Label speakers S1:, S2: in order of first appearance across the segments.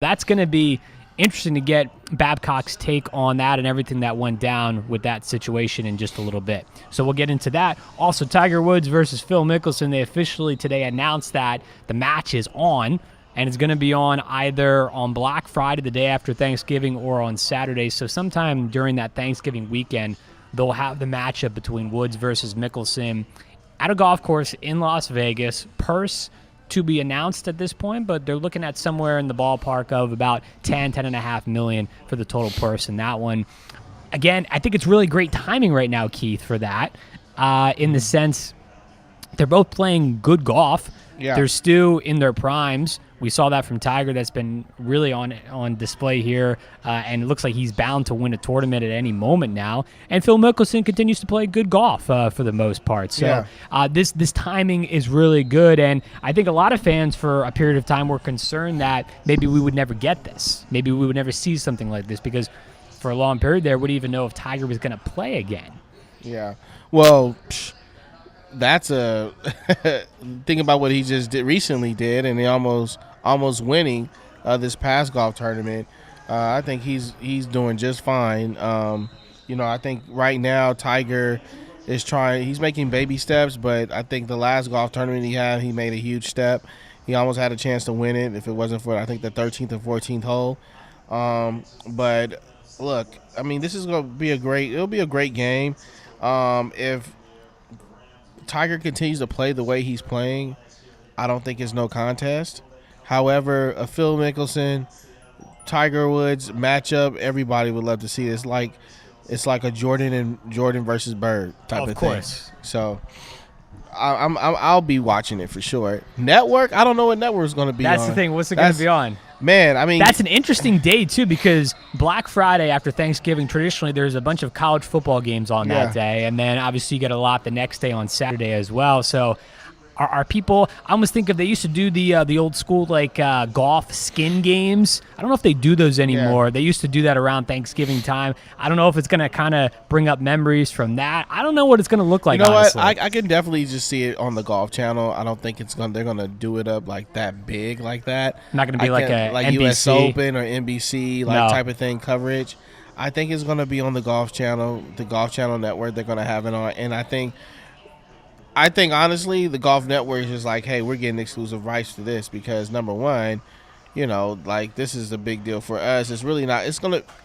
S1: That's going to be interesting to get Babcock's take on that and everything that went down with that situation in just a little bit. So we'll get into that. Also, Tiger Woods versus Phil Mickelson. They officially today announced that the match is on, and it's going to be on either on Black Friday, the day after Thanksgiving, or on Saturday. So sometime during that Thanksgiving weekend, they'll have the matchup between Woods versus Mickelson at a golf course in Las Vegas. Purse to be announced at this point, but they're looking at somewhere in the ballpark of about 10.5 million for the total purse in that one. Again, I think it's really great timing right now, Keith, for that, in the sense they're both playing good golf.
S2: Yeah.
S1: They're still in their primes. We saw that from Tiger. That's been really on display here, and it looks like he's bound to win a tournament at any moment now. And Phil Mickelson continues to play good golf for the most part. So this timing is really good, and I think a lot of fans for a period of time were concerned that maybe we would never get this. Maybe we would never see something like this, because for a long period there, we didn't even know if Tiger was going to play again.
S2: Yeah. Well, that's a think about what he just recently did, and he almost winning this past golf tournament. I think he's doing just fine. I think right now Tiger is he's making baby steps, but I think the last golf tournament he made a huge step. He almost had a chance to win it if it wasn't for, I think, the 13th and 14th hole. But look, I mean, this is going to be it'll be a great game. If Tiger continues to play the way he's playing, I don't think it's no contest. However, a Phil Mickelson, Tiger Woods matchup, everybody would love to see it. It's like a Jordan versus Bird type of thing. Of course. So I'll be watching it for sure. Network, I don't know what network is going to be on.
S1: That's the thing. What's it going to be on?
S2: Man, I mean,
S1: that's an interesting day too, because Black Friday after Thanksgiving, traditionally there's a bunch of college football games on that day, and then obviously you get a lot the next day on Saturday as well. So are people, I almost think they used to do the old school golf skin games. I don't know if they do those anymore. Yeah. They used to do that around Thanksgiving time. I don't know if it's going to kind of bring up memories from that. I don't know what it's going to look like. You know honestly.
S2: What? I can definitely just see it on the Golf Channel. I don't think they're going to do it up like that big like that.
S1: Not going to be like NBC.
S2: US Open or NBC type of thing coverage. I think it's going to be on the Golf Channel, the Golf Channel network. They're going to have it on, and I think honestly, the Golf Network is just like, hey, we're getting exclusive rights to this because, number one, this is a big deal for us. It's really not.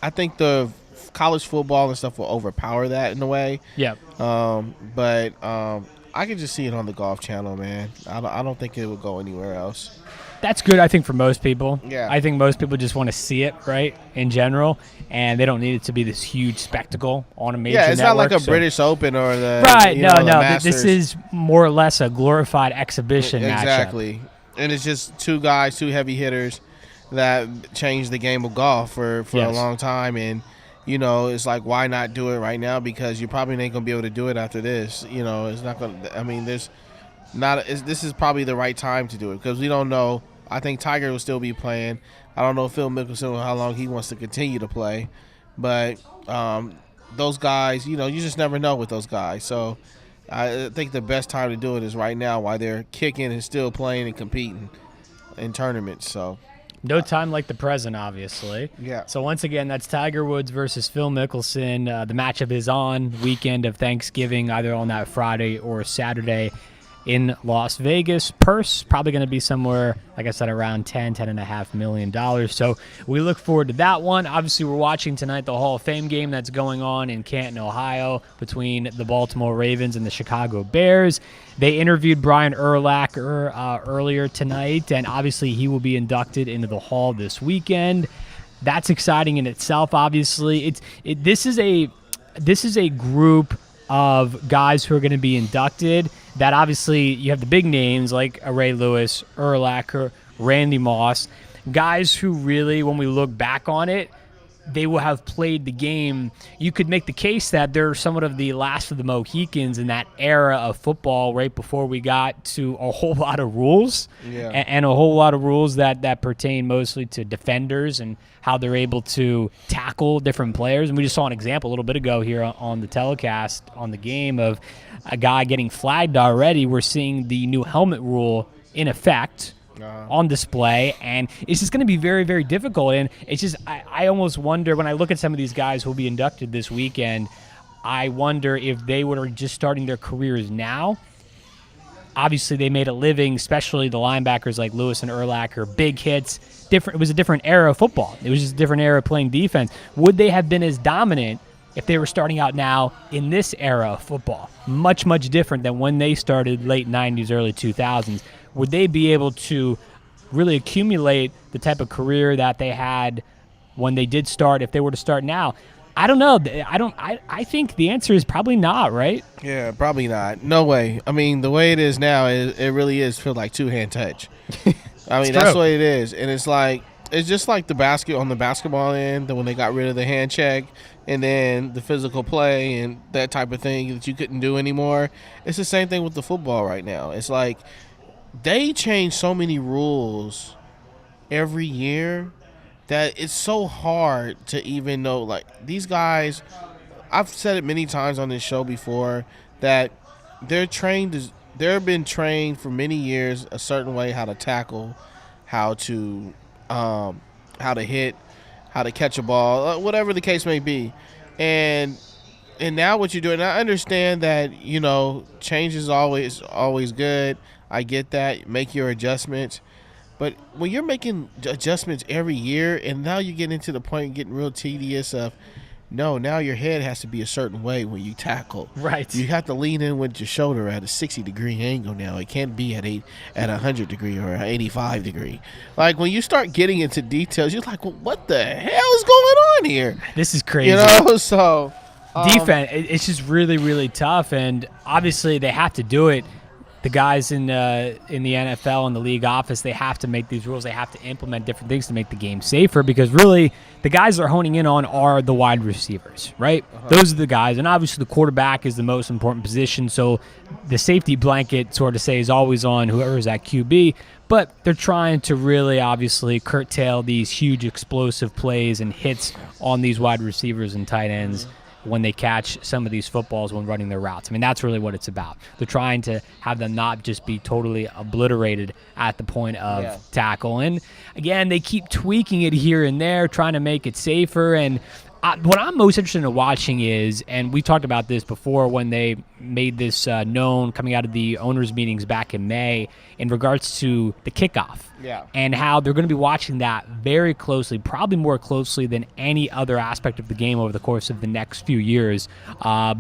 S2: I think the college football and stuff will overpower that in a way.
S1: Yeah.
S2: But I can just see it on the Golf Channel, man. I don't think it would go anywhere else.
S1: That's good, I think, for most people.
S2: Yeah.
S1: I think most people just want to see it, right, in general, and they don't need it to be this huge spectacle on a major network.
S2: Yeah, it's not like a British Open or the
S1: right.
S2: No.
S1: This is more or less a glorified exhibition matchup.
S2: Exactly, and it's just two guys, two heavy hitters that changed the game of golf for a long time, and it's like, why not do it right now? Because you probably ain't gonna be able to do it after this. It's not gonna. I mean, this is probably the right time to do it because we don't know. I think Tiger will still be playing. I don't know Phil Mickelson how long he wants to continue to play, but those guys, you just never know with those guys. So I think the best time to do it is right now while they're kicking and still playing and competing in tournaments. So
S1: no time like the present, obviously.
S2: Yeah.
S1: So once again, that's Tiger Woods versus Phil Mickelson. The matchup is on weekend of Thanksgiving, either on that Friday or Saturday in Las Vegas. Purse probably going to be somewhere, like I said, around $10.5 million. So we look forward to that one. Obviously, we're watching tonight the Hall of Fame game that's going on in Canton, Ohio, between the Baltimore Ravens and the Chicago Bears. They interviewed Brian Urlacher earlier tonight, and obviously he will be inducted into the Hall this weekend. That's exciting in itself. Obviously, this is a group of guys who are going to be inducted that obviously you have the big names like Ray Lewis, Urlacher, Randy Moss, guys who really, when we look back on it, they will have played the game. You could make the case that they're somewhat of the last of the Mohicans in that era of football right before we got to a whole lot of rules and a whole lot of rules that pertain mostly to defenders and how they're able to tackle different players. And we just saw an example a little bit ago here on the telecast on the game of a guy getting flagged already. We're seeing the new helmet rule in effect on display, and it's just going to be very, very difficult. And it's just I almost wonder when I look at some of these guys who will be inducted this weekend, I wonder if they were just starting their careers now. Obviously, they made a living, especially the linebackers like Lewis and Urlacher, big hits. Different. It was a different era of football. It was just a different era of playing defense. Would they have been as dominant if they were starting out now in this era of football? Much, much different than when they started late 90s, early 2000s. Would they be able to really accumulate the type of career that they had when they did start if they were to start now? I don't know. I think the answer is probably not, right?
S2: Yeah, probably not. No way. I mean, the way it is now, it really is feel like two-hand touch. I mean, that's the way it is. And it's just like the basketball end, when they got rid of the hand check and then the physical play and that type of thing that you couldn't do anymore. It's the same thing with the football right now. It's like they change so many rules every year that it's so hard to even know. Like, these guys, I've said it many times on this show before, that they've been trained for many years a certain way, how to tackle, how to hit, how to catch a ball, whatever the case may be. And now what you're doing, I understand that, change is always good. I get that. Make your adjustments. But when you're making adjustments every year, and now you get into the point getting real tedious of, no, now your head has to be a certain way when you tackle.
S1: Right.
S2: You have to lean in with your shoulder at a 60-degree angle now. It can't be at 100-degree or 85-degree. Like, when you start getting into details, you're like, well, what the hell is going on here?
S1: This is crazy.
S2: So
S1: defense, it's just really, really tough, and obviously they have to do it. The guys in the NFL and the league office, they have to make these rules. They have to implement different things to make the game safer, because really the guys they're honing in on are the wide receivers, right? Those are the guys. And obviously the quarterback is the most important position, so the safety blanket, sort of say, is always on whoever is at QB. But they're trying to really obviously curtail these huge explosive plays and hits on these wide receivers and tight ends when they catch some of these footballs when running their routes. I mean, that's really what it's about. They're trying to have them not just be totally obliterated at the point of tackle. And, again, they keep tweaking it here and there, trying to make it safer. And what I'm most interested in watching is, and we talked about this before when they made this known coming out of the owners' meetings back in May, in regards to the kickoff.
S2: Yeah.
S1: And how they're going to be watching that very closely, probably more closely than any other aspect of the game over the course of the next few years.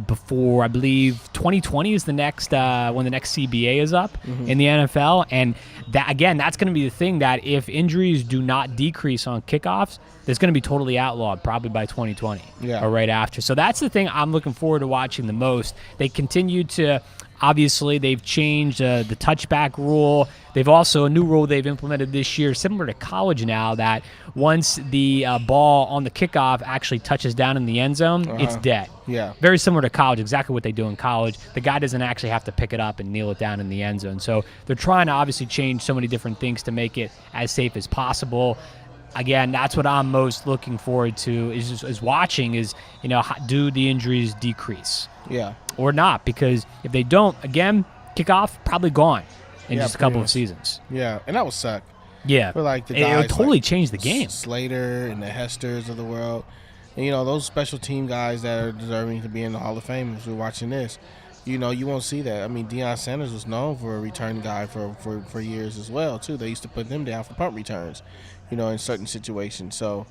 S1: Before, I believe, 2020 is the next when the next CBA is up in the NFL. And that, again, that's going to be the thing, that if injuries do not decrease on kickoffs, that's going to be totally outlawed probably by 2020 or right after. So that's the thing I'm looking forward to watching the most. They continue to, obviously, they've changed the touchback rule. They've also, a new rule they've implemented this year, similar to college now, that once the ball on the kickoff actually touches down in the end zone, it's dead.
S2: Yeah.
S1: Very similar to college, exactly what they do in college. The guy doesn't actually have to pick it up and kneel it down in the end zone. So they're trying to obviously change so many different things to make it as safe as possible. Again, that's what I'm most looking forward to is watching is, do the injuries decrease?
S2: Yeah.
S1: Or not? Because if they don't, again, kickoff probably gone in just a couple of seasons.
S2: Yeah, and that would suck.
S1: Yeah.
S2: For like the
S1: it
S2: guys
S1: would totally
S2: like
S1: change the game.
S2: Slater and the Hesters of the world. And, those special team guys that are deserving to be in the Hall of Fame, if you're watching this, you won't see that. I mean, Deion Sanders was known for a return guy for years as well, too. They used to put them down for punt returns, in certain situations. So,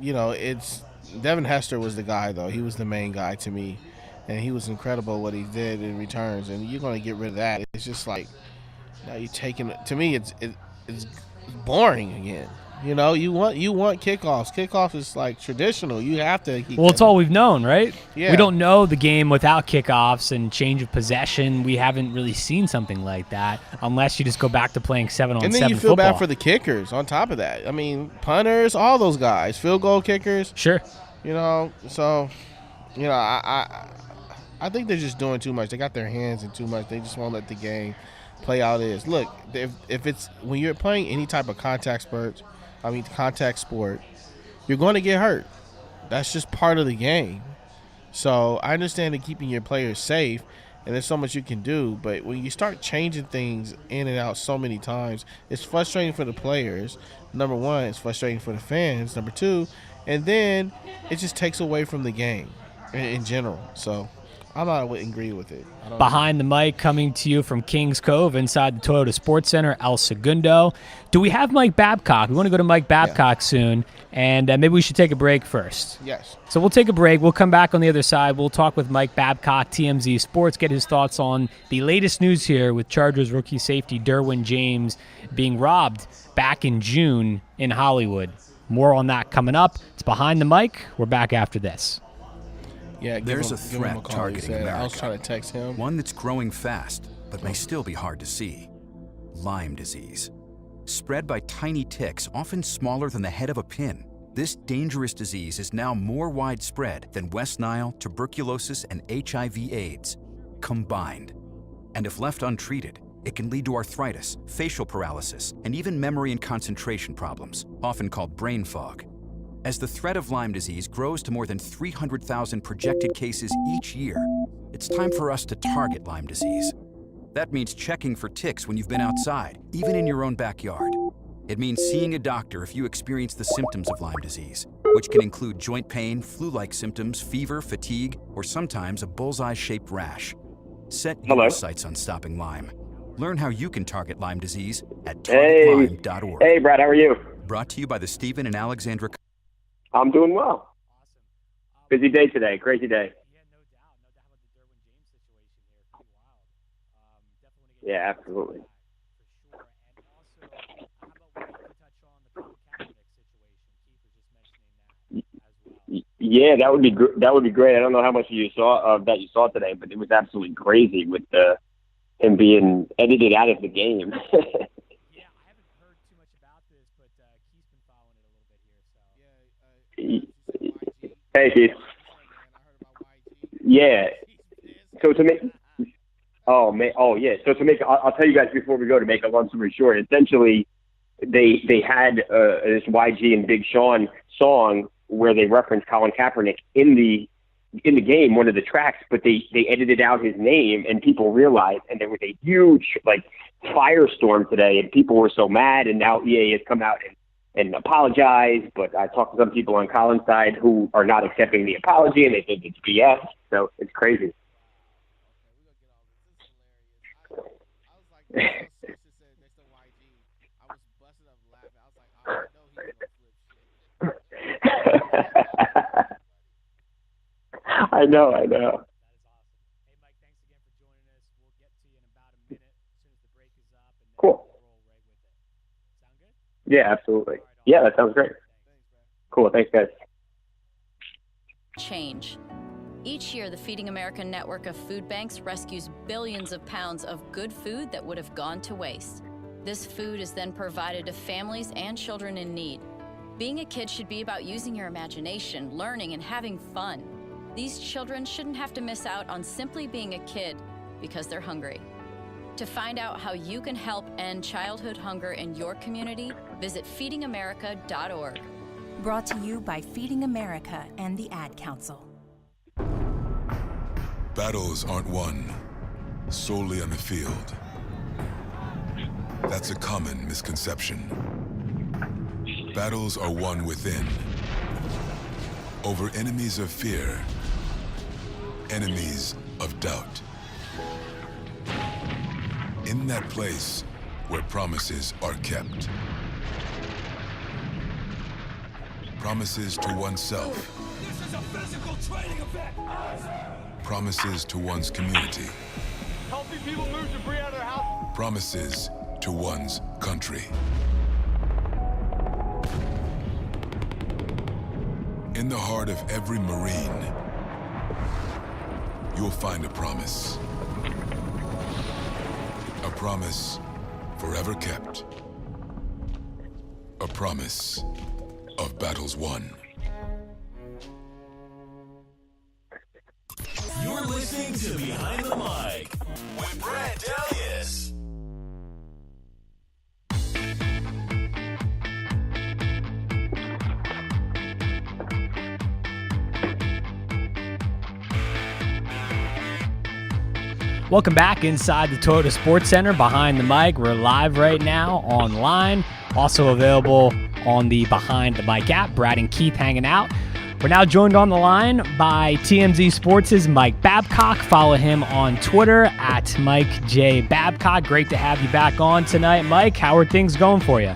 S2: it's Devin Hester was the guy, though. He was the main guy to me. And he was incredible what he did in returns. And you're going to get rid of that. It's just like, now you're taking – to me, it's boring again. You want kickoffs. Kickoff is like traditional. You have to keep
S1: it's all we've known, right?
S2: Yeah.
S1: We don't know the game without kickoffs and change of possession. We haven't really seen something like that unless you just go back to playing 7-on-7 football.
S2: And then you feel bad for the kickers on top of that. I mean, punters, all those guys, field goal kickers.
S1: Sure.
S2: So, I think they're just doing too much. They got their hands in too much. They just won't let the game play out is. Look, if it's when you're playing any type of contact sport, you're going to get hurt. That's just part of the game. So I understand that keeping your players safe, and there's so much you can do. But when you start changing things in and out so many times, it's frustrating for the players. Number one, it's frustrating for the fans. Number two, and then it just takes away from the game in general. So I wouldn't agree with it.
S1: Behind the mic, coming to you from Kings Cove inside the Toyota Sports Center, El Segundo. Do we have Mike Babcock? We want to go to Mike Babcock soon, and maybe we should take a break first.
S2: Yes.
S1: So we'll take a break. We'll come back on the other side. We'll talk with Mike Babcock, TMZ Sports, get his thoughts on the latest news here with Chargers rookie safety Derwin James being robbed back in June in Hollywood. More on that coming up. It's Behind the Mic. We're back after this.
S2: Yeah,
S3: there's a threat targeting America.
S2: I was trying to text him.
S3: One that's growing fast, but may still be hard to see. Lyme disease. Spread by tiny ticks, often smaller than the head of a pin. This dangerous disease is now more widespread than West Nile, tuberculosis, and HIV/AIDS combined. And if left untreated, it can lead to arthritis, facial paralysis, and even memory and concentration problems, often called brain fog. As the threat of Lyme disease grows to more than 300,000 projected cases each year, it's time for us to target Lyme disease. That means checking for ticks when you've been outside, even in your own backyard. It means seeing a doctor if you experience the symptoms of Lyme disease, which can include joint pain, flu-like symptoms, fever, fatigue, or sometimes a bullseye-shaped rash. Set your sights on stopping Lyme. Learn how you can target Lyme disease at targetlyme.org.
S4: Hey, Brad, how are you?
S3: Brought to you by the Stephen and Alexandra.
S4: I'm doing well. Busy day today, crazy day. Yeah, absolutely. Yeah, that would be great. I don't know how much you saw that you saw today, but it was absolutely crazy with him being edited out of the game. Hey, Keith. Yeah. So to make, I'll tell you guys before we go, to make a long story short, essentially, they had this YG and Big Sean song where they referenced Colin Kaepernick in the game, one of the tracks, but they edited out his name, and people realized, and there was a huge firestorm today, and people were so mad, and now EA has come out and apologize, but I talked to some people on Colin's side who are not accepting the apology, and they think it's BS, so it's crazy. I know.
S1: Hey, Mike, thanks again for joining us. We'll get to you in about a minute as soon as the break is up, and then
S4: cool.
S1: We'll roll right with it. Sound good?
S4: Yeah, absolutely. Yeah, that sounds great. Cool. Thanks, guys.
S5: Change. Each year, the Feeding America network of food banks rescues billions of pounds of good food that would have gone to waste. This food is then provided to families and children in need. Being a kid should be about using your imagination, learning, and having fun. These children shouldn't have to miss out on simply being a kid because they're hungry. To find out how you can help end childhood hunger in your community, visit feedingamerica.org.
S6: Brought to you by Feeding America and the Ad Council.
S7: Battles aren't won solely on the field. That's a common misconception. Battles are won within, over enemies of fear, enemies of doubt. In that place where promises are kept. Promises to oneself.
S8: This is a physical training event.
S7: Promises to one's community.
S8: Helping people move debris out of their house.
S7: Promises to one's country. In the heart of every Marine, you'll find a promise. A promise forever kept. A promise of battles won.
S8: You're listening to Behind the Mic with Brad Dalius.
S1: Welcome back inside the Toyota Sports Center behind the mic. We're live right now online, also available on the Behind the Mic app. Brad and Keith hanging out. We're now joined on the line by TMZ Sports' Mike Babcock. Follow him on Twitter at Mike J. Babcock. Great to have you back on tonight, Mike. How are things going for you?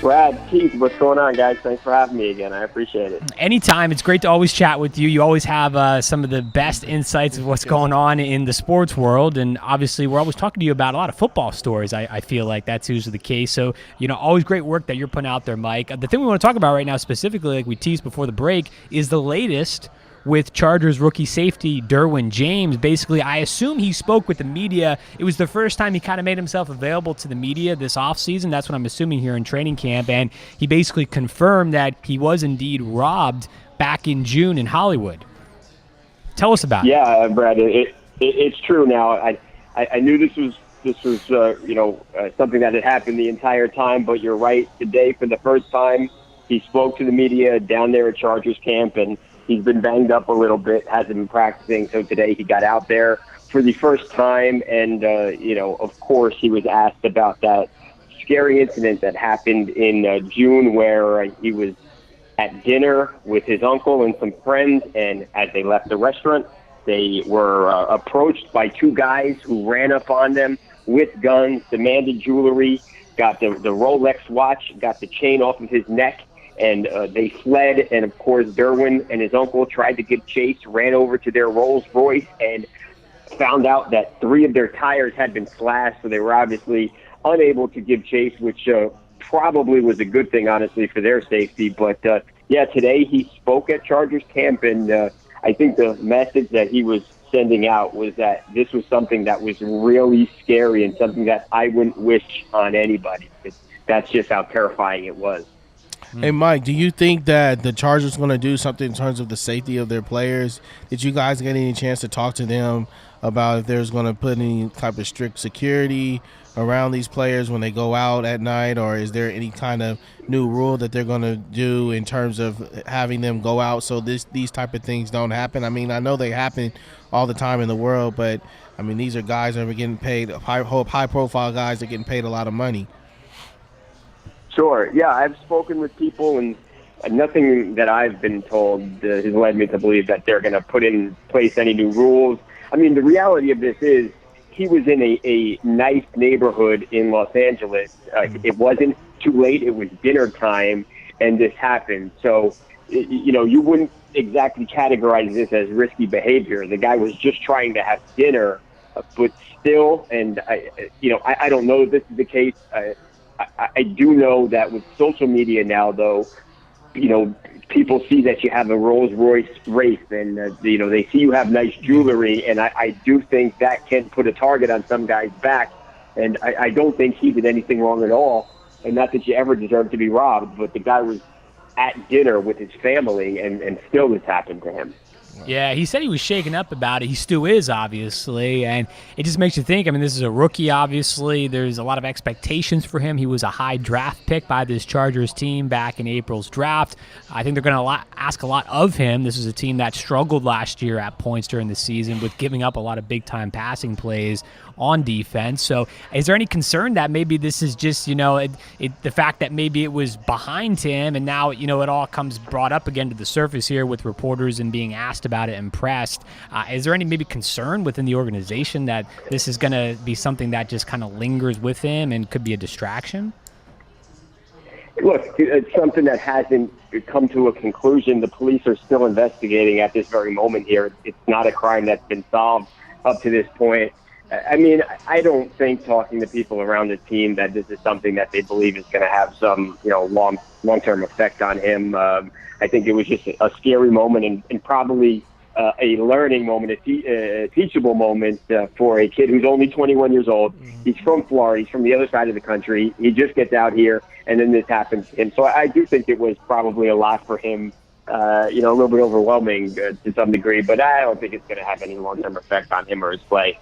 S4: Brad, Keith, what's going on, guys? Thanks for having me again. I appreciate it.
S1: Anytime. It's great to always chat with you. You always have some of the best insights of what's going on in the sports world. And obviously, we're always talking to you about a lot of football stories. I feel like that's usually the case. So, always great work that you're putting out there, Mike. The thing we want to talk about right now specifically, like we teased before the break, is the latest with Chargers rookie safety Derwin James. Basically, I assume he spoke with the media. It was the first time he kind of made himself available to the media this offseason. That's what I'm assuming here in training camp. And he basically confirmed that he was indeed robbed back in June in Hollywood. Tell us about it.
S4: Yeah, Brad, it's true now. I knew this was something that had happened the entire time, but you're right. Today, for the first time, he spoke to the media down there at Chargers camp, and he's been banged up a little bit, hasn't been practicing. So today he got out there for the first time. And, of course, he was asked about that scary incident that happened in June where he was at dinner with his uncle and some friends. And as they left the restaurant, they were approached by two guys who ran up on them with guns, demanded jewelry, got the Rolex watch, got the chain off of his neck. And they fled, and of course, Derwin and his uncle tried to give chase, ran over to their Rolls Royce, and found out that 3 of their tires had been slashed, so they were obviously unable to give chase, which probably was a good thing, honestly, for their safety. But, today he spoke at Chargers camp, and I think the message that he was sending out was that this was something that was really scary and something that I wouldn't wish on anybody. That's just how terrifying it was.
S2: Hey, Mike, do you think that the Chargers are going to do something in terms of the safety of their players? Did you guys get any chance to talk to them about if there's going to put any type of strict security around these players when they go out at night, or is there any kind of new rule that they're going to do in terms of having them go out so these type of things don't happen? I mean, I know they happen all the time in the world, but, I mean, these are guys that are getting paid, high-profile guys that are getting paid a lot of money.
S4: Sure. Yeah, I've spoken with people, and nothing that I've been told has led me to believe that they're going to put in place any new rules. I mean, the reality of this is he was in a nice neighborhood in Los Angeles. It wasn't too late. It was dinner time, and this happened. So, you wouldn't exactly categorize this as risky behavior. The guy was just trying to have dinner, but still, and I don't know if this is the case. I do know that with social media now, though, people see that you have a Rolls Royce race, and they see you have nice jewelry, and I do think that can put a target on some guy's back. And I don't think he did anything wrong at all, and not that you ever deserve to be robbed, but the guy was at dinner with his family, and still this happened to him.
S1: Yeah, he said he was shaken up about it. He still is, obviously, and it just makes you think. I mean, this is a rookie, obviously. There's a lot of expectations for him. He was a high draft pick by this Chargers team back in April's draft. I think they're going to ask a lot of him. This is a team that struggled last year at points during the season with giving up a lot of big-time passing plays on defense. So is there any concern that maybe this is just, the fact that maybe it was behind him and now, it all comes brought up again to the surface here with reporters and being asked about it and pressed. Is there any maybe concern within the organization that this is going to be something that just kind of lingers with him and could be a distraction?
S4: Look, it's something that hasn't come to a conclusion. The police are still investigating at this very moment here. It's not a crime that's been solved up to this point. I mean, I don't think talking to people around the team that this is something that they believe is going to have some, long-term effect on him. I think it was just a scary moment and probably a learning moment, a teachable moment for a kid who's only 21 years old. He's from Florida. He's from the other side of the country. He just gets out here, and then this happens to him. So I do think it was probably a lot for him, a little bit overwhelming to some degree, but I don't think it's going to have any long-term effect on him or his play.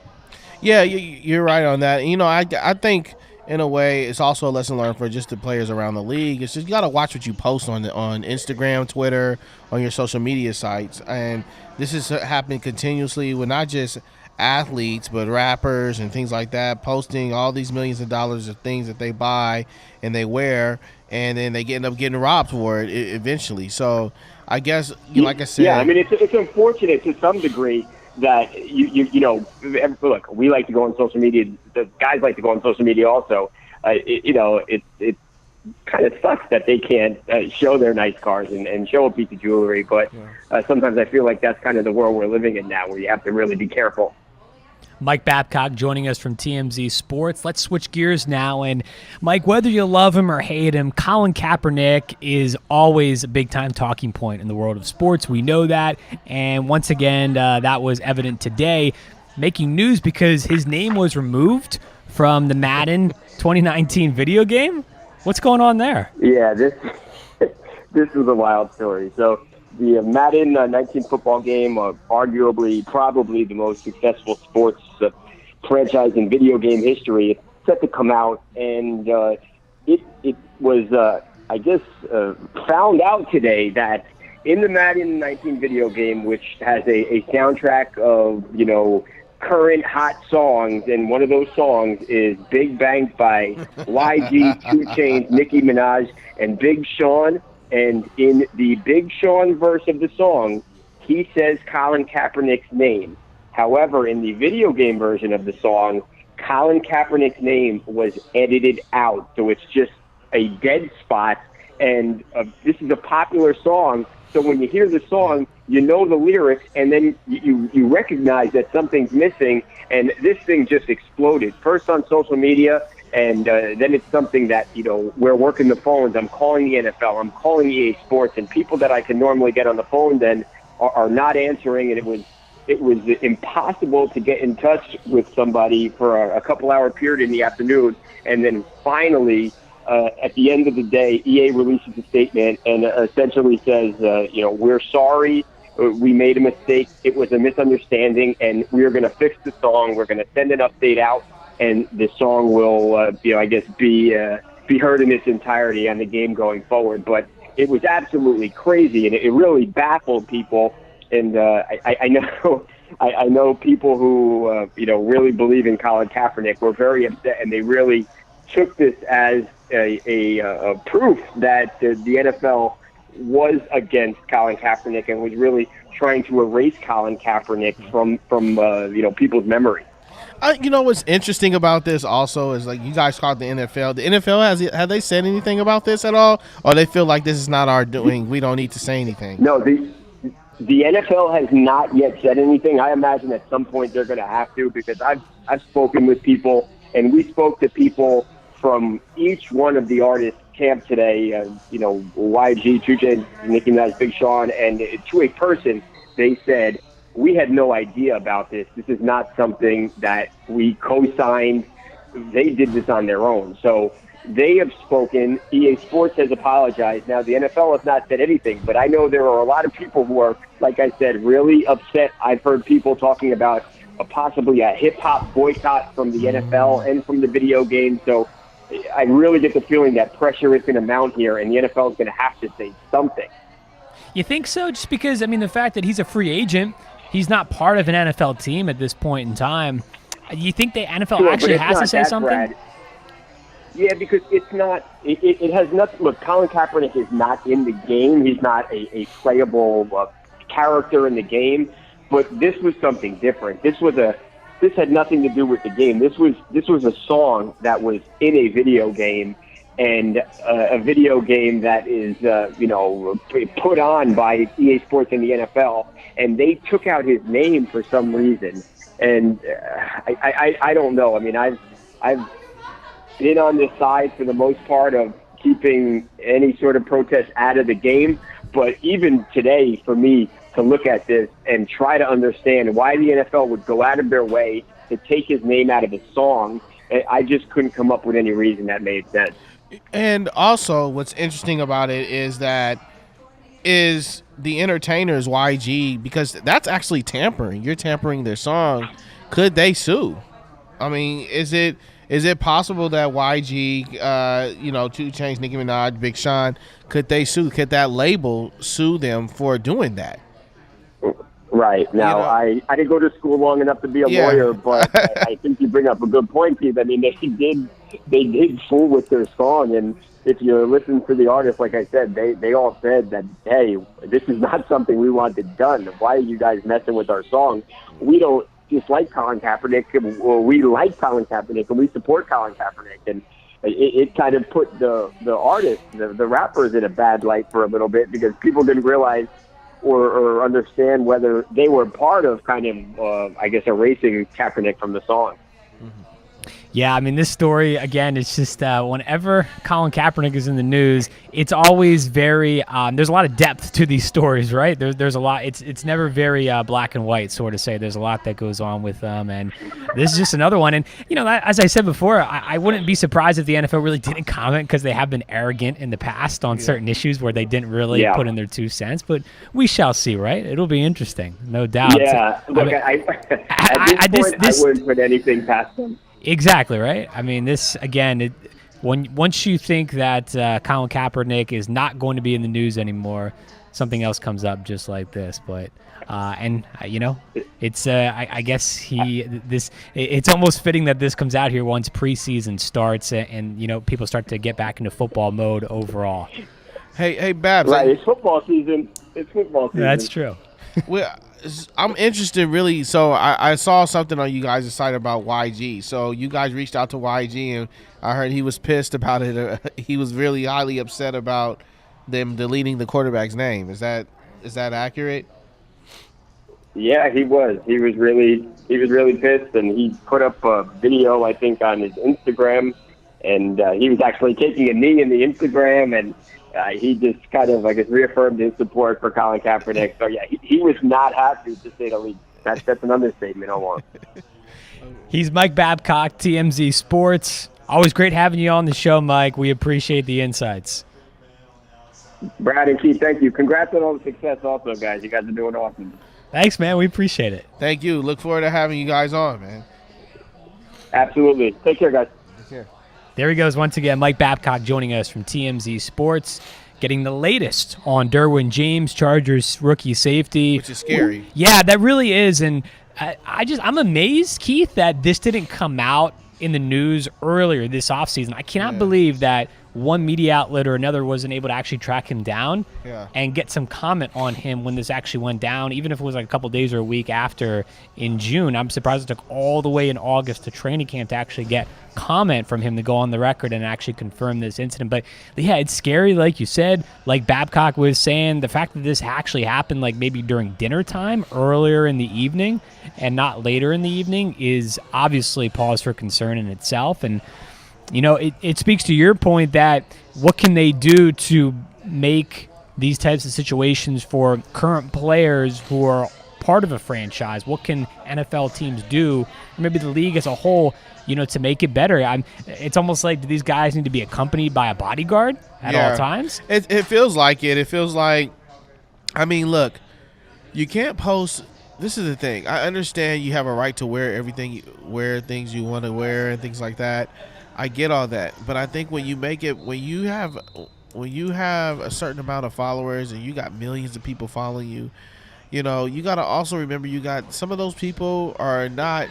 S2: Yeah, you're right on that. I think in a way it's also a lesson learned for just the players around the league. It's just you got to watch what you post on Instagram, Twitter, on your social media sites. And this is happening continuously with not just athletes, but rappers and things like that, posting all these millions of dollars of things that they buy and they wear, and then they end up getting robbed for it eventually. So I guess, like I said,
S4: yeah, I mean, it's unfortunate to some degree that you know, look, we like to go on social media. The guys like to go on social media also. You know, it kind of sucks that they can't show their nice cars and show a piece of jewelry. But sometimes I feel like that's kind of the world we're living in now, where you have to really be careful.
S1: Mike Babcock joining us from TMZ Sports. Let's switch gears now. And, Mike, whether you love him or hate him, Colin Kaepernick is always a big-time talking point in the world of sports. We know that. And once again, that was evident today, making news because his name was removed from the Madden 2019 video game. What's going on there?
S4: Yeah, this is a wild story. So the Madden 19 football game, arguably probably the most successful sports franchise in video game history, it's set to come out, and it was, I guess, found out today that in the Madden 19 video game, which has a soundtrack of, you know, current hot songs, and one of those songs is Big Bang by YG, 2 Chainz, Nicki Minaj, and Big Sean. And in the Big Sean verse of the song, he says Colin Kaepernick's name. However, in the video game version of the song, Colin Kaepernick's name was edited out. So it's just a dead spot. And this is a popular song. So when you hear the song, you know the lyrics, and then you recognize that something's missing. And this thing just exploded. First on social media, and then it's something that, you know, we're working the phones. I'm calling the NFL. I'm calling EA Sports, and people that I can normally get on the phone then are not answering. And it was impossible to get in touch with somebody for a couple-hour period in the afternoon. And then finally, at the end of the day, EA releases a statement and essentially says, you know, we're sorry. We made a mistake. It was a misunderstanding, and we're going to fix the song. We're going to send an update out, and the song will, you know, I guess, be heard in its entirety on the game going forward. But it was absolutely crazy, and it really baffled people. And I know people who you know, really believe in Colin Kaepernick were very upset, and they really took this as a proof that the NFL was against Colin Kaepernick and was really trying to erase Colin Kaepernick from you know, people's memory.
S2: You know what's interesting about this also is, like, you guys called the NFL. The NFL have they said anything about this at all, or they feel like this is not our doing? We don't need to say anything.
S4: No, the NFL has not yet said anything. I imagine at some point they're going to have to, because I've spoken with people, and we spoke to people from each one of the artists' camp today. You know, YG, 2 Chainz, Nicki Minaj, Big Sean, and to a person, they said, we had no idea about this. This is not something that we co-signed. They did this on their own. So they have spoken. EA Sports has apologized. Now, the NFL has not said anything, but I know there are a lot of people who are, like I said, really upset. I've heard people talking about possibly a hip-hop boycott from the NFL and from the video game. So I really get the feeling that pressure is going to mount here, and the NFL is going to have to say something.
S1: You think so? Just because, I mean, the fact that he's a free agent, he's not part of an NFL team at this point in time. You think the NFL actually has to say something? Brad.
S4: Yeah, because it's not. It has nothing. Look, Colin Kaepernick is not in the game. He's not a playable character in the game. But this was something different. This had nothing to do with the game. This was a song that was in a video game, and a video game that is you know, put on by EA Sports and the NFL, and they took out his name for some reason. And I don't know. I mean, I've been on this side for the most part of keeping any sort of protest out of the game. But even today, for me to look at this and try to understand why the NFL would go out of their way to take his name out of a song, I just couldn't come up with any reason that made sense.
S2: And also, what's interesting about it is that the entertainers, YG, because that's actually tampering. You're tampering their song. Could they sue? I mean, is it possible that YG, you know, 2 Chainz, Nicki Minaj, Big Sean, could they sue? Could that label sue them for doing that?
S4: Right. Now, I didn't go to school long enough to be a lawyer, but I think you bring up a good point, Keith. I mean, they did fool with their song, and if you listen to the artists, like I said, they all said that, hey, this is not something we wanted done. Why are you guys messing with our song? We don't dislike Colin Kaepernick. Well, we like Colin Kaepernick, and we support Colin Kaepernick. And it kind of put the artists, the rappers, in a bad light for a little bit, because people didn't realize or understand whether they were part of kind of, I guess, erasing Kaepernick from the song.
S1: Yeah, I mean, this story, again, it's just whenever Colin Kaepernick is in the news, it's always very there's a lot of depth to these stories, right? There's a lot. It's never very black and white, sort of say. There's a lot that goes on with them, and this is just another one. And, as I said before, I wouldn't be surprised if the NFL really didn't comment, because they have been arrogant in the past on certain issues where they didn't really put in their 2 cents. But we shall see, right? It'll be interesting, no doubt.
S4: Yeah, look, at this point, I wouldn't put anything past them.
S1: Exactly, right? I mean, this, again, once you think that Colin Kaepernick is not going to be in the news anymore, something else comes up just like this. But it's I guess it's almost fitting that this comes out here once preseason starts and people start to get back into football mode overall.
S2: Hey, Babs.
S4: Right, it's football season.
S1: That's true.
S2: Well, I'm interested, really. So I saw something on you guys' site about YG. So you guys reached out to YG, and I heard he was pissed about it. He was really highly upset about them deleting the quarterback's name. Is that accurate?
S4: Yeah, he was. He was really pissed, and he put up a video, I think, on his Instagram, and he was actually taking a knee in the Instagram, and he just kind of, I guess, reaffirmed his support for Colin Kaepernick. So, yeah, he was not happy, to say the least. That's an understatement almost.
S1: He's Mike Babcock, TMZ Sports. Always great having you on the show, Mike. We appreciate the insights.
S4: Brad and Keith, thank you. Congrats on all the success also, guys. You guys are doing awesome.
S1: Thanks, man. We appreciate it.
S2: Thank you. Look forward to having you guys on, man.
S4: Absolutely. Take care, guys.
S2: Take care.
S1: There he goes once again, Mike Babcock joining us from TMZ Sports, getting the latest on Derwin James, Chargers rookie safety.
S2: Which is scary.
S1: Yeah, that really is. And I'm amazed, Keith, that this didn't come out in the news earlier this offseason. I cannot believe that one media outlet or another wasn't able to actually track him down and get some comment on him when this actually went down, even if it was like a couple days or a week after in June. I'm surprised it took all the way in August to training camp to actually get comment from him to go on the record and actually confirm this incident. But yeah, it's scary, like you said, like Babcock was saying, the fact that this actually happened like maybe during dinner time earlier in the evening and not later in the evening is obviously pause for concern in itself. And it speaks to your point that what can they do to make these types of situations for current players who are part of a franchise? What can NFL teams do, or maybe the league as a whole, to make it better? It's almost like, do these guys need to be accompanied by a bodyguard at all times?
S2: It feels like it. It feels like, I mean, look, you can't post. This is the thing. I understand you have a right to wear things you want to wear and things like that. I get all that, but I think when you have a certain amount of followers and you got millions of people following you, you got to also remember you got some of those people are not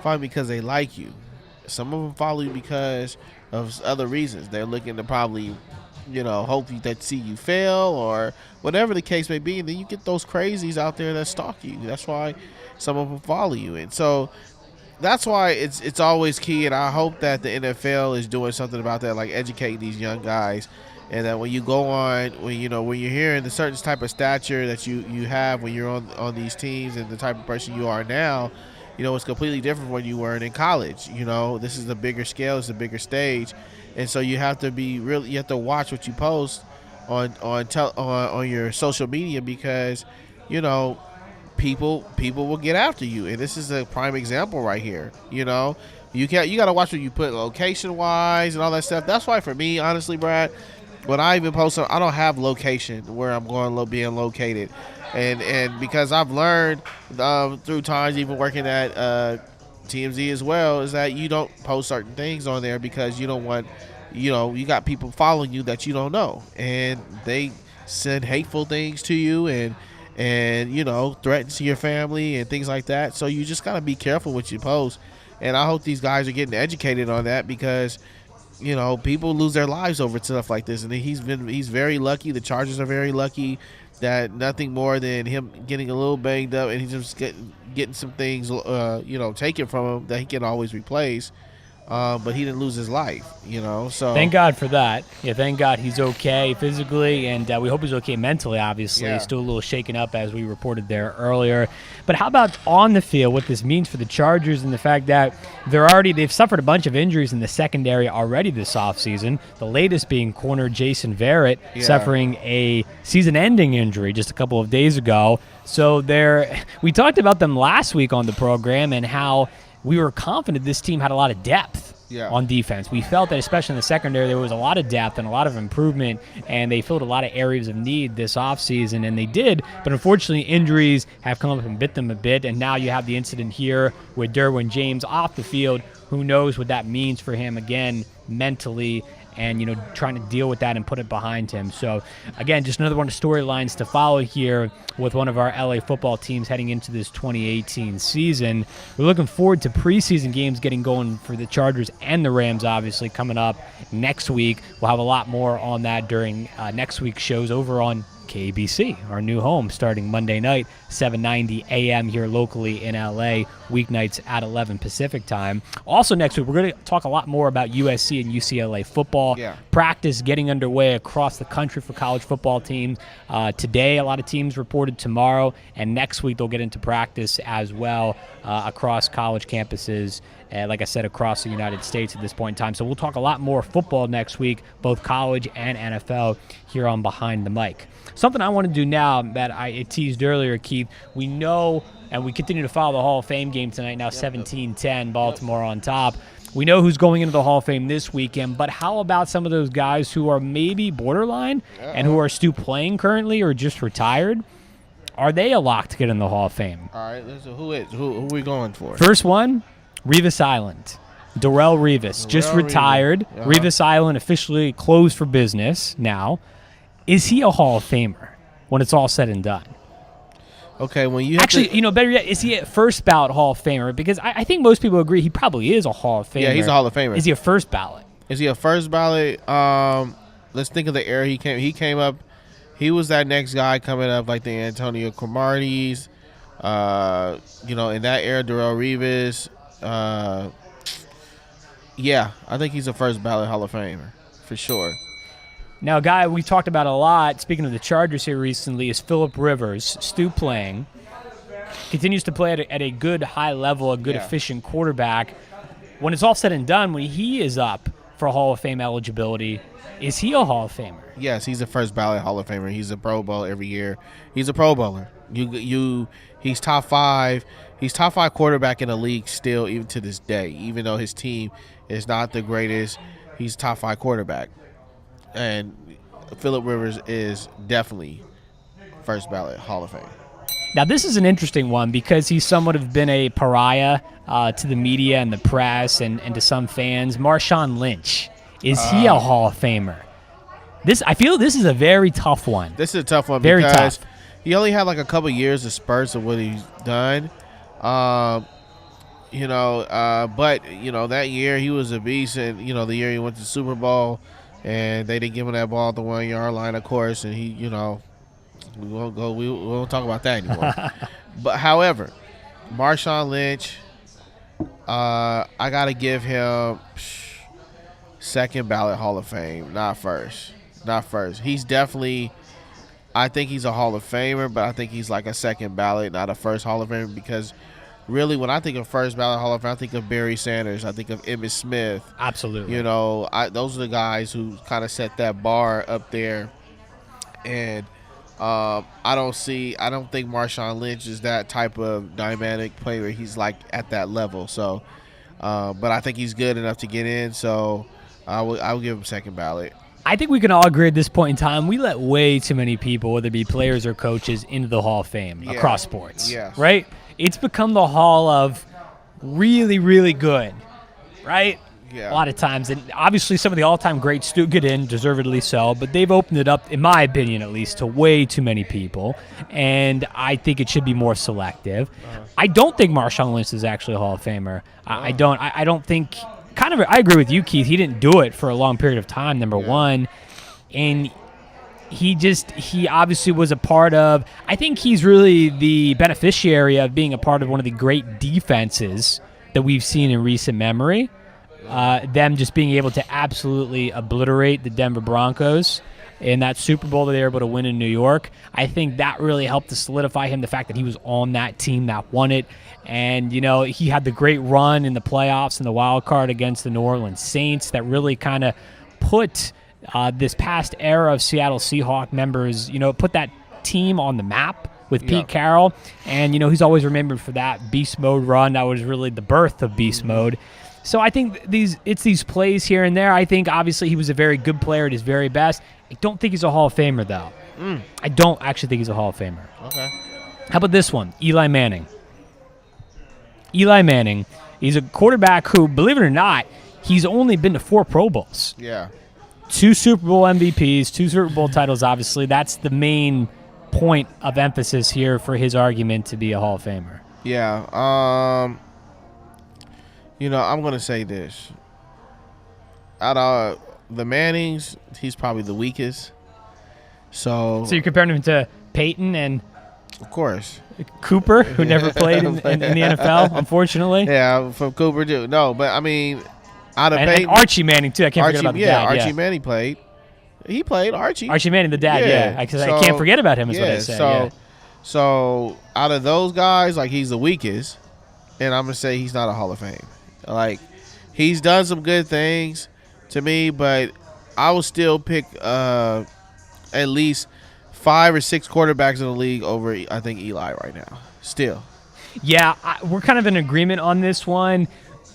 S2: following because they like you. Some of them follow you because of other reasons. They're looking to probably, hope that see you fail or whatever the case may be. And then you get those crazies out there that stalk you. That's why some of them follow you. And so that's why it's always key, and I hope that the NFL is doing something about that, like educating these young guys, and that when you go on, when you're hearing the certain type of stature that you have when you're on these teams and the type of person you are now, it's completely different from when you were in college. This is a bigger scale, it's a bigger stage, and so you have to you have to watch what you post on your social media, because people will get after you, and this is a prime example right here. You got to watch what you put location wise and all that stuff. That's why for me, honestly, Brad, when I even post, I don't have location where I'm going being located, and because I've learned through times, even working at TMZ as well, is that you don't post certain things on there because you don't want, you got people following you that you don't know, and they send hateful things to you, and and, threats to your family and things like that. So you just got to be careful what you post. And I hope these guys are getting educated on that because, people lose their lives over stuff like this. And he's very lucky. The Chargers are very lucky that nothing more than him getting a little banged up and he's just getting some things, taken from him that he can always replace. But he didn't lose his life, so.
S1: Thank God for that. Yeah, thank God he's okay physically, and we hope he's okay mentally, obviously.
S2: Yeah.
S1: He's still a little shaken up, as we reported there earlier. But how about on the field, what this means for the Chargers and the fact that they've suffered a bunch of injuries in the secondary already this offseason, the latest being corner Jason Verrett suffering a season-ending injury just a couple of days ago. So we talked about them last week on the program and how we were confident this team had a lot of depth on defense. We felt that, especially in the secondary, there was a lot of depth and a lot of improvement, and they filled a lot of areas of need this offseason, and they did. But unfortunately, injuries have come up and bit them a bit, and now you have the incident here with Derwin James off the field. Who knows what that means for him, again, mentally, and, trying to deal with that and put it behind him. So, again, just another one of the storylines to follow here with one of our LA football teams heading into this 2018 season. We're looking forward to preseason games getting going for the Chargers and the Rams, obviously, coming up next week. We'll have a lot more on that during next week's shows over on KBC, our new home, starting Monday night, 7:90 a.m. here locally in LA, weeknights at 11 Pacific time. Also next week, we're going to talk a lot more about USC and UCLA football. Practice getting underway across the country for college football teams. Today, a lot of teams reported tomorrow, and next week they'll get into practice as well across college campuses. Like I said, across the United States at this point in time. So we'll talk a lot more football next week, both college and NFL, here on Behind the Mic. Something I want to do now that I teased earlier, Keith, we know, and we continue to follow the Hall of Fame game tonight, now 17-10, Baltimore on top. We know who's going into the Hall of Fame this weekend, but how about some of those guys who are maybe borderline and who are still playing currently or just retired? Are they a lock to get in the Hall of Fame?
S2: All right, so who are we going for?
S1: First one, Revis Island. Darrelle Revis, just retired. Revis Island officially closed for business now. Is he a Hall of Famer when it's all said and done?
S2: Okay, when you
S1: better yet, is he a first ballot Hall of Famer? Because I think most people agree he probably is a Hall of Famer.
S2: Yeah, he's a Hall of Famer.
S1: Is he a first ballot?
S2: Is he a first ballot? Let's think of the era he came. He came up. He was that next guy coming up, like the Antonio Cromarties. In that era, Darrelle Revis. I think he's a first ballot Hall of Famer for sure.
S1: Now, a guy we talked about a lot, speaking of the Chargers here recently, is Phillip Rivers, still playing. Continues to play at a good high level, a good efficient quarterback. When it's all said and done, when he is up for Hall of Fame eligibility, is he a Hall of Famer?
S2: Yes, he's a first ballot Hall of Famer. He's a Pro Bowl every year. He's a Pro Bowler. He's top five. He's top five quarterback in the league still, even to this day. Even though his team is not the greatest, he's top five quarterback. And Phillip Rivers is definitely first ballot Hall of Fame.
S1: Now, this is an interesting one because he's somewhat have been a pariah to the media and the press and to some fans. Marshawn Lynch, is he a Hall of Famer? I feel this is a very tough one.
S2: This is a tough one
S1: very
S2: because
S1: tough.
S2: He only had like a couple years of spurts of what he's done. But that year he was a beast, and the year he went to the Super Bowl. And they didn't give him that ball at the 1 yard line, of course. And we won't talk about that anymore. But however, Marshawn Lynch, I gotta give him second ballot Hall of Fame, not first. He's definitely, I think he's a Hall of Famer, but I think he's like a second ballot, not a first Hall of Famer, because really, when I think of first ballot Hall of Fame, I think of Barry Sanders. I think of Emmitt Smith.
S1: Absolutely.
S2: Those are the guys who kind of set that bar up there. And I don't think Marshawn Lynch is that type of dynamic player. He's like at that level. So, but I think he's good enough to get in. So I will give him second ballot.
S1: I think we can all agree at this point in time, we let way too many people, whether it be players or coaches, into the Hall of Fame across sports.
S2: Yes.
S1: Right? It's become the hall of really, really good, right?
S2: Yeah.
S1: a lot of times. And obviously some of the all-time greats do get in, deservedly so, but they've opened it up, in my opinion at least, to way too many people. And I think it should be more selective. I don't think Marshawn Lynch is actually a Hall of Famer. I don't think – I agree with you, Keith. He didn't do it for a long period of time, number one. And he obviously was a part of – I think he's really the beneficiary of being a part of one of the great defenses that we've seen in recent memory. Them just being able to absolutely obliterate the Denver Broncos in that Super Bowl that they were able to win in New York. I think that really helped to solidify him, the fact that he was on that team that won it. And, he had the great run in the playoffs and the wild card against the New Orleans Saints that really kind of put this past era of Seattle Seahawks members, put that team on the map with Pete Carroll. And, he's always remembered for that beast mode run. That was really the birth of beast mode. So I think it's these plays here and there. I think, obviously, he was a very good player at his very best. I don't think he's a Hall of Famer, though. I don't actually think he's a Hall of Famer.
S2: Okay.
S1: How about this one? Eli Manning. Eli Manning, he's a quarterback who, believe it or not, he's only been to 4 Pro Bowls.
S2: Yeah.
S1: 2 Super Bowl MVPs, 2 Super Bowl titles, obviously. That's the main point of emphasis here for his argument to be a Hall of Famer.
S2: Yeah. I'm going to say this. Out of the Mannings, he's probably the weakest. So
S1: you're comparing him to Peyton and
S2: of course
S1: Cooper, who never played in the NFL, unfortunately.
S2: Yeah, from Cooper too. No, but I mean, out of Peyton,
S1: and Archie Manning too. I can't forget about the dad.
S2: Archie Manning played. He played Archie.
S1: Archie Manning, the dad. Yeah, I can't forget about him. Is what I say.
S2: So out of those guys, like, he's the weakest, and I'm gonna say he's not a Hall of Fame. Like, he's done some good things to me, but I will still pick at least 5 or 6 quarterbacks in the league over, I think, Eli right now. Still.
S1: Yeah, we're kind of in agreement on this one.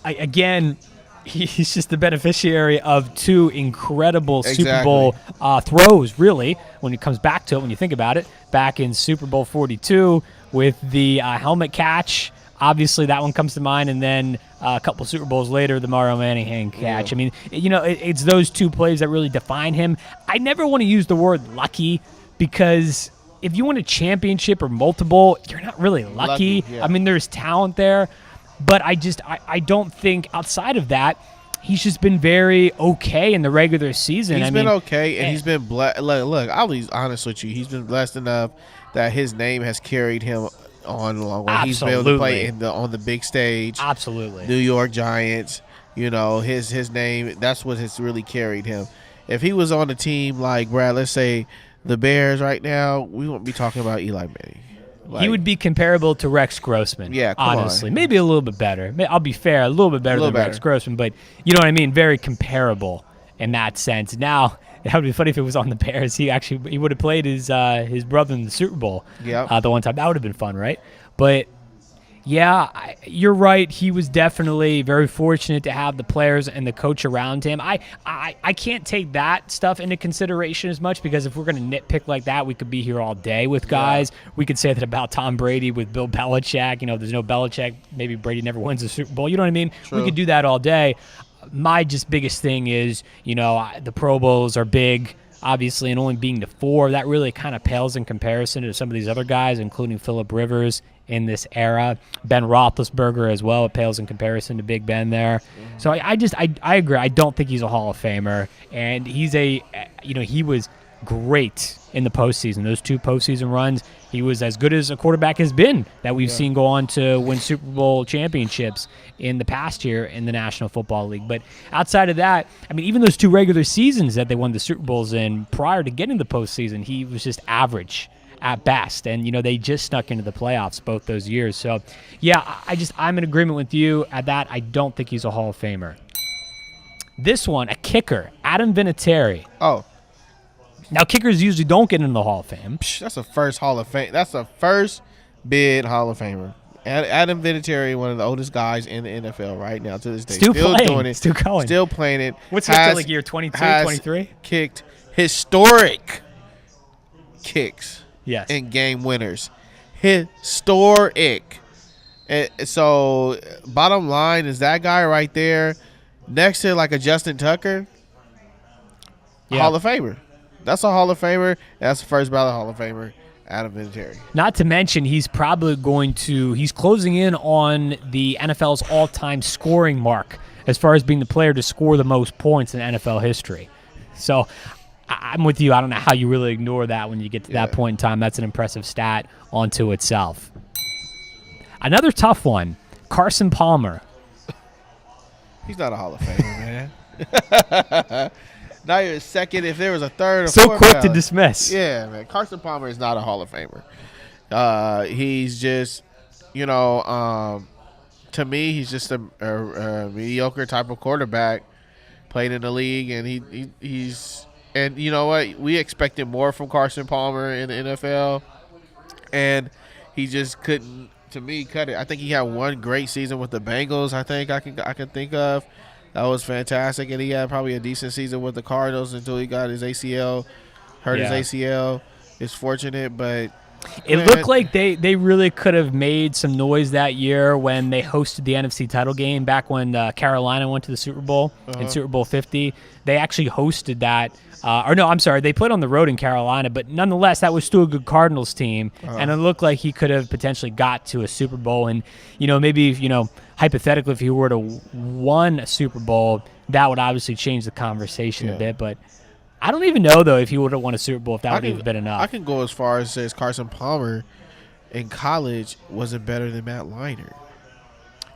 S1: Again, he's just the beneficiary of 2 incredible Super Bowl throws, really, when it comes back to it, when you think about it. Back in Super Bowl 42 with the helmet catch. Obviously, that one comes to mind. And then a couple Super Bowls later, the Mario Manningham catch. Yeah. I mean, it's those 2 plays that really define him. I never want to use the word lucky, because if you win a championship or multiple, you're not really lucky.
S2: Yeah.
S1: I mean, there's talent there. But I don't think outside of that, he's just been very okay in the regular season.
S2: He's been okay, and he's been blessed. Look, I'll be honest with you. He's been blessed enough that his name has carried him on when he's been able to play on the big stage.
S1: Absolutely.
S2: New York Giants, his name, that's what has really carried him. If he was on a team like, Brad, let's say the Bears right now, we won't be talking about Eli Manning.
S1: He would be comparable to Rex Grossman.
S2: Yeah,
S1: honestly. Maybe a little bit better. I'll be fair, a little bit better than Rex Grossman, but you know what I mean? Very comparable in that sense. Now, it would be funny if it was on the Bears. He would have played his brother in the Super Bowl the one time. That would have been fun, right? But yeah, you're right. He was definitely very fortunate to have the players and the coach around him. I can't take that stuff into consideration as much, because if we're going to nitpick like that, we could be here all day with guys. Yeah. We could say that about Tom Brady with Bill Belichick. There's no Belichick. Maybe Brady never wins a Super Bowl. You know what I mean? True. We could do that all day. My just biggest thing is, the Pro Bowls are big, obviously, and only being to 4, that really kind of pales in comparison to some of these other guys, including Phillip Rivers in this era. Ben Roethlisberger as well. It pales in comparison to Big Ben there. Mm-hmm. So I agree. I don't think he's a Hall of Famer, and he's he was great in the postseason. Those 2 postseason runs, he was as good as a quarterback has been that we've seen go on to win Super Bowl championships in the past year in the National Football League. But outside of that, I mean, even those 2 regular seasons that they won the Super Bowls in prior to getting the postseason, he was just average at best. And, they just snuck into the playoffs both those years. So, yeah, I'm in agreement with you at that. I don't think he's a Hall of Famer. This one, a kicker, Adam Vinatieri.
S2: Oh.
S1: Now, kickers usually don't get into the Hall of Fame.
S2: That's a first Hall of Fame. That's a first bid Hall of Famer. Adam Vinatieri, one of the oldest guys in the NFL right now to this day.
S1: Still playing.
S2: Doing it.
S1: Still going.
S2: Still playing it.
S1: What's his like year 22, 23?
S2: Kicked historic kicks.
S1: Yes.
S2: And game winners. Historic. And so, bottom line is that guy right there next to like a Justin Tucker,
S1: Yeah.
S2: Hall of Famer. That's a Hall of Famer. And that's the first ballot Hall of Famer out of Vinatieri.
S1: Not to mention, he's probably he's closing in on the NFL's all-time scoring mark as far as being the player to score the most points in NFL history. So I'm with you. I don't know how you really ignore that when you get to that point in time. That's an impressive stat onto itself. Another tough one, Carson Palmer.
S2: He's not a Hall of Famer, man. Not even second. If there was a third or
S1: So
S2: fourth
S1: quick to
S2: ballot.
S1: dismiss.
S2: Yeah, man. Carson Palmer is not a Hall of Famer. He's just, to me, he's just a mediocre type of quarterback. Played in the league, and he's and you know what? We expected more from Carson Palmer in the NFL, and he just couldn't. To me, cut it. I think he had one great season with the Bengals. I can think of. That was fantastic, and he had probably a decent season with the Cardinals until he got his ACL, hurt his ACL. It's fortunate, but
S1: it looked like they really could have made some noise that year when they hosted the NFC title game back when Carolina went to the Super Bowl in Super Bowl 50. They actually hosted that. They played on the road in Carolina, but nonetheless, that was still a good Cardinals team, and it looked like he could have potentially got to a Super Bowl. And, hypothetically, if he were to won a Super Bowl, that would obviously change the conversation a bit. But I don't even know, though, if he would have won a Super Bowl, if that would have been enough.
S2: I can go as far as says Carson Palmer in college wasn't better than Matt Leinart.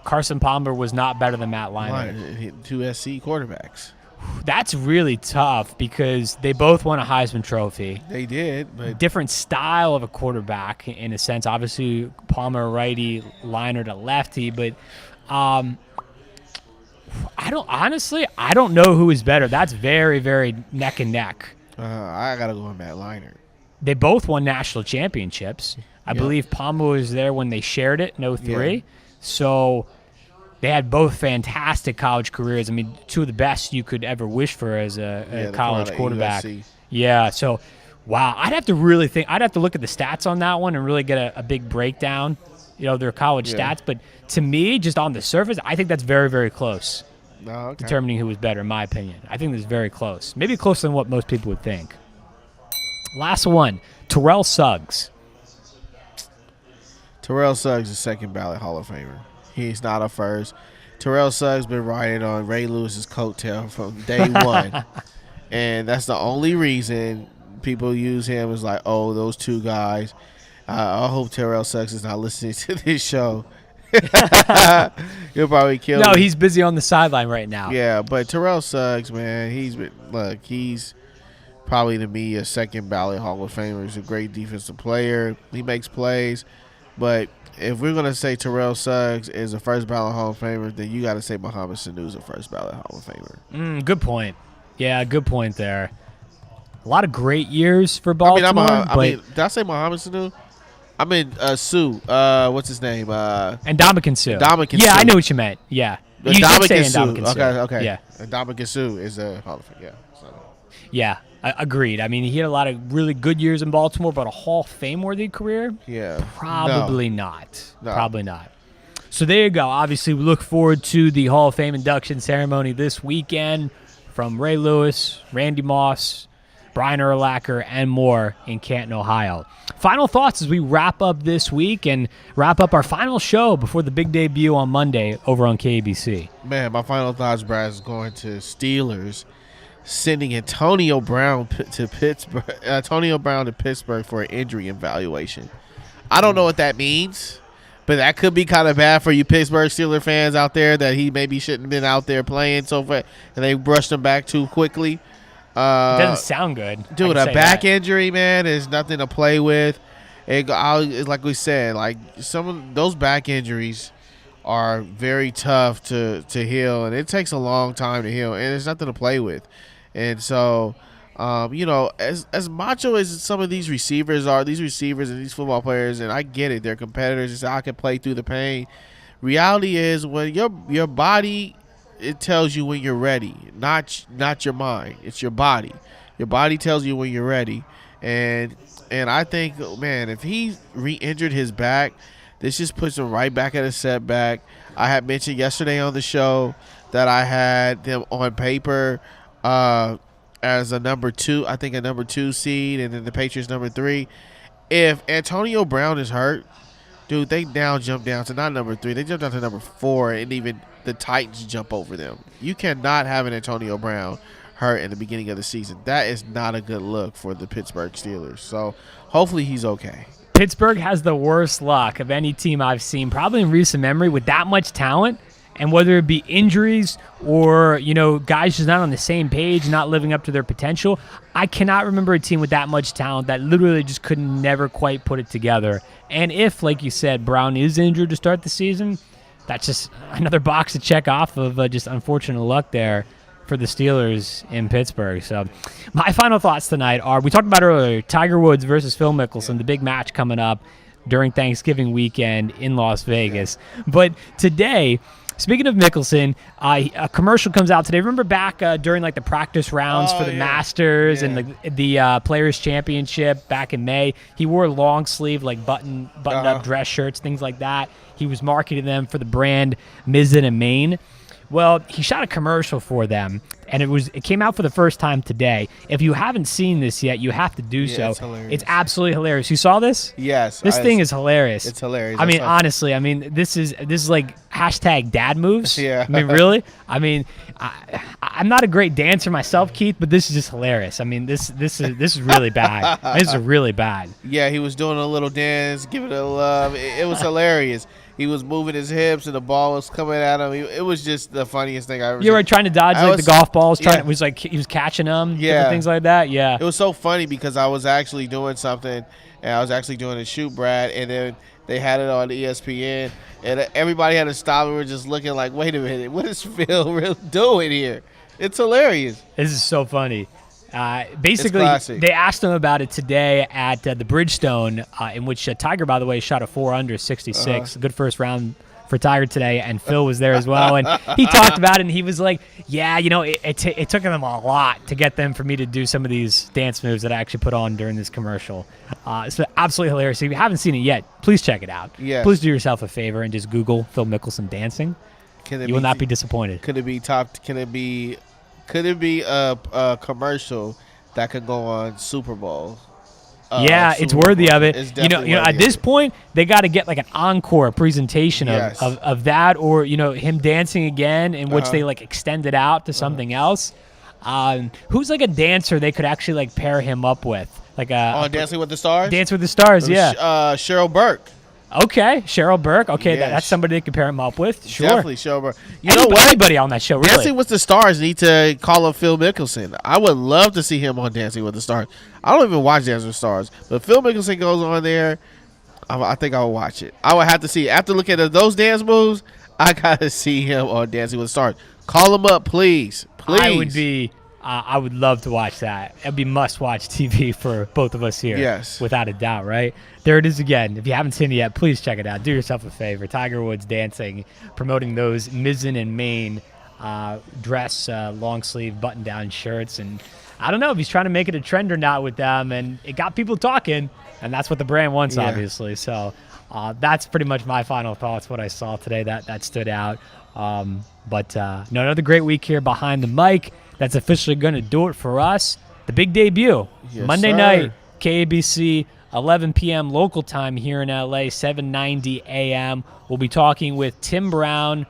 S1: Carson Palmer was not better than Matt Leinart.
S2: Two SC quarterbacks.
S1: That's really tough because they both won a Heisman Trophy.
S2: They did, but
S1: different style of a quarterback in a sense. Obviously, Palmer a righty, Leinart a lefty, but I don't know who is better. That's very, very neck and neck.
S2: I gotta go with Matt Leinart.
S1: They both won national championships. I believe Palmer was there when they shared it in 03.
S2: Yeah.
S1: So they had both fantastic college careers. I mean, two of the best you could ever wish for as a college quarterback.
S2: USC.
S1: Yeah, so, wow. I'd have to really think. I'd have to look at the stats on that one and really get a big breakdown, their college stats. But to me, just on the surface, I think that's very, very close. Determining who was better, in my opinion. I think this is very close. Maybe closer than what most people would think. Last one, Terrell Suggs.
S2: Terrell Suggs is second ballot Hall of Famer. He's not a first. Terrell Suggs been riding on Ray Lewis's coattail from day one. And that's the only reason people use him as like, oh, those two guys. I hope Terrell Suggs is not listening to this show. He'll probably kill me.
S1: No, he's busy on the sideline right now.
S2: Yeah, but Terrell Suggs, man, he's probably to me a second ballot Hall of Famer. He's a great defensive player. He makes plays. But if we're going to say Terrell Suggs is a first ballot Hall of Famer, then you got to say Muhammad Sanu is a first ballot Hall of Famer.
S1: Good point. Yeah, good point there. A lot of great years for Baltimore.
S2: Did I say Muhammad Sanu? I mean, Sue. What's his name?
S1: Ndamukong Suh.
S2: Ndamukong
S1: Yeah,
S2: Suh.
S1: I know what you meant. Yeah. You did say Ndamukong Suh.
S2: Okay.
S1: Yeah.
S2: Ndamukong Suh is a Hall of Famer. Yeah.
S1: Yeah, agreed. I mean, he had a lot of really good years in Baltimore, but a Hall of Fame-worthy career?
S2: Yeah.
S1: Probably not.
S2: No.
S1: Probably not. So there you go. Obviously, we look forward to the Hall of Fame induction ceremony this weekend from Ray Lewis, Randy Moss, Brian Urlacher, and more in Canton, Ohio. Final thoughts as we wrap up this week and wrap up our final show before the big debut on Monday over on KBC.
S2: Man, my final thoughts, Brad, is going to Steelers sending Antonio Brown to Pittsburgh for an injury evaluation. I don't know what that means, but that could be kind of bad for you Pittsburgh Steelers fans out there that he maybe shouldn't have been out there playing so far, and they brushed him back too quickly.
S1: It doesn't sound good.
S2: Dude, a back injury, man, is nothing to play with. It's like we said, like some of those back injuries are very tough to heal, and it takes a long time to heal, and it's nothing to play with. And so, as macho as some of these receivers are, these receivers and these football players, and I get it, they're competitors. It's I can play through the pain. Reality is when your body, it tells you when you're ready, not your mind. It's your body. Your body tells you when you're ready. And I think, man, if he re-injured his back, this just puts him right back at a setback. I had mentioned yesterday on the show that I had them on paper as a number 2. I think a number 2 seed, and then the Patriots number 3. If Antonio Brown is hurt, dude, they now jump down to not number 3. They jump down to number 4, and even the Titans jump over them. You cannot have an Antonio Brown hurt in the beginning of the season. That is not a good look for the Pittsburgh Steelers. So hopefully he's okay.
S1: Pittsburgh has the worst luck of any team I've seen, probably in recent memory, with that much talent. And whether it be injuries or, guys just not on the same page, not living up to their potential, I cannot remember a team with that much talent that literally just could never quite put it together. And if, like you said, Brown is injured to start the season, that's just another box to check off of just unfortunate luck there for the Steelers in Pittsburgh. So my final thoughts tonight are, we talked about earlier, Tiger Woods versus Phil Mickelson, the big match coming up during Thanksgiving weekend in Las Vegas. But today, speaking of Mickelson, a commercial comes out today. Remember back during the practice rounds for the Masters and the Players Championship back in May? He wore long sleeve, button up dress shirts, things like that. He was marketing them for the brand Mizzen and Main. Well, he shot a commercial for them, and it came out for the first time today. If you haven't seen this yet, you have to do so.
S2: It's hilarious.
S1: It's absolutely hilarious. You saw this?
S2: Yes.
S1: This thing is hilarious.
S2: It's hilarious.
S1: I mean, honestly, this is like hashtag dad moves.
S2: Yeah.
S1: I mean, really? I mean, I'm not a great dancer myself, Keith, but this is just hilarious. I mean, this is really bad. This is really bad.
S2: Yeah, he was doing a little dance, giving it a love. It was hilarious. He was moving his hips, and the ball was coming at him. It was just the funniest thing I ever seen.
S1: You were trying to dodge the golf balls. He was catching them.
S2: Yeah,
S1: things like that. Yeah,
S2: it was so funny because I was actually doing something, and I was actually doing a shoot, Brad, and then they had it on ESPN, and everybody had to stop. And we were just looking like, wait a minute, what is Phil really doing here? It's hilarious.
S1: This is so funny. Basically, they asked him about it today at the Bridgestone, in which Tiger, by the way, shot a 4 under 66. Good first round for Tiger today, and Phil was there as well. And he talked about it, and he was like, yeah, it took them a lot to get them for me to do some of these dance moves that I actually put on during this commercial. It's absolutely hilarious. If you haven't seen it yet, please check it out.
S2: Yes.
S1: Please do yourself a favor and just Google Phil Mickelson dancing. You will not be disappointed.
S2: Could it be a commercial that could go on Super Bowl?
S1: It's worthy of it.
S2: It's
S1: At this point, they got to get an encore presentation of that, or him dancing again, in which they extend it out to something else. Who's a dancer they could actually pair him up with?
S2: Dancing with the Stars?
S1: Dance with the Stars, yeah.
S2: Cheryl Burke.
S1: Okay, Cheryl Burke. Okay, that's somebody they could pair him up with. Sure.
S2: Definitely Cheryl Burke. You know what?
S1: Anybody on that show, really.
S2: Dancing with the Stars need to call up Phil Mickelson. I would love to see him on Dancing with the Stars. I don't even watch Dancing with the Stars. But if Phil Mickelson goes on there, I think I would watch it. I would have to see it. After looking at those dance moves, I got to see him on Dancing with the Stars. Call him up, please. Please.
S1: I would love to watch that. It'd be must-watch TV for both of us here.
S2: Yes.
S1: Without a doubt, right? There it is again. If you haven't seen it yet, please check it out. Do yourself a favor. Tiger Woods dancing, promoting those Mizzen and Main dress, long-sleeve, button-down shirts. And I don't know if he's trying to make it a trend or not with them. And it got people talking, and that's what the brand wants, obviously. So that's pretty much my final thoughts, what I saw today that stood out. Another great week here behind the mic. That's officially going to do it for us. The big debut, Monday night, KABC, 11 p.m. local time here in LA, 7:90 a.m. We'll be talking with Tim Brown,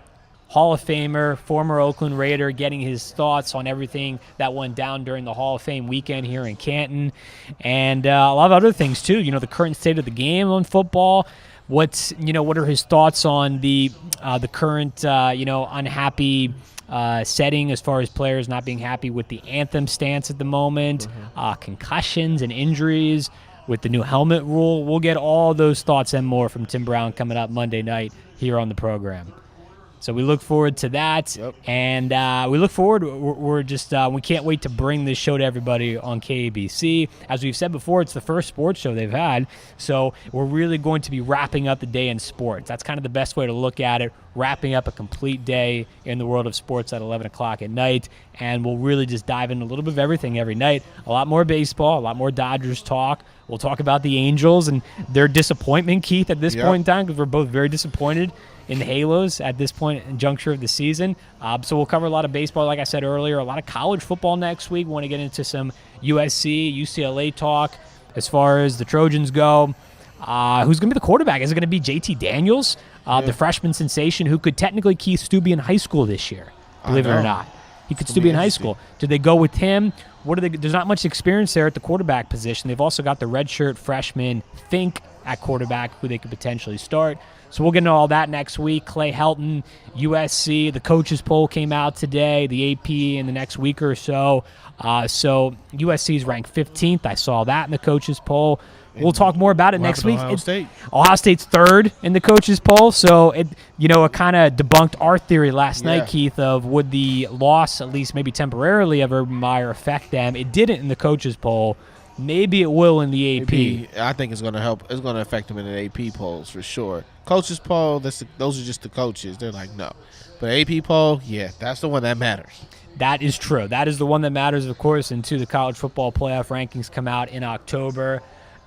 S1: Hall of Famer, former Oakland Raider, getting his thoughts on everything that went down during the Hall of Fame weekend here in Canton, and a lot of other things too. The current state of the game on football. What are his thoughts on the current unhappy setting as far as players not being happy with the anthem stance at the moment, concussions and injuries with the new helmet rule. We'll get all those thoughts and more from Tim Brown coming up Monday night here on the program. So we look forward to that, and we look forward. We're just we can't wait to bring this show to everybody on KABC. As we've said before, it's the first sports show they've had, so we're really going to be wrapping up the day in sports. That's kind of the best way to look at it, wrapping up a complete day in the world of sports at 11 o'clock at night, and we'll really just dive into a little bit of everything every night. A lot more baseball, a lot more Dodgers talk. We'll talk about the Angels and their disappointment, Keith, at this point in time, because we're both very disappointed in the Halos at this point in juncture of the season. So we'll cover a lot of baseball, like I said earlier, a lot of college football next week. We want to get into some USC, UCLA talk as far as the Trojans go. Who's going to be the quarterback? Is it going to be JT Daniels, the freshman sensation who could technically, Keith, still be in high school this year, believe it or not? He could still be in high school. Do they go with him? There's not much experience there at the quarterback position. They've also got the redshirt freshman Fink at quarterback who they could potentially start. So we'll get into all that next week. Clay Helton, USC, the coaches poll came out today, the AP in the next week or so. So USC is ranked 15th. I saw that in the coaches poll. We'll talk more about it next week. Ohio State's third in the coaches poll, so it kind of debunked our theory last night, Keith, of would the loss, at least maybe temporarily, of Urban Meyer affect them. It didn't in the coaches poll. Maybe it will in the AP.
S2: I think it's going to help. It's going to affect them in the AP polls for sure. Coaches poll, those are just the coaches. They're like, no. But AP poll, yeah, that's the one that matters.
S1: That is true. That is the one that matters, of course, and the college football playoff rankings come out in October.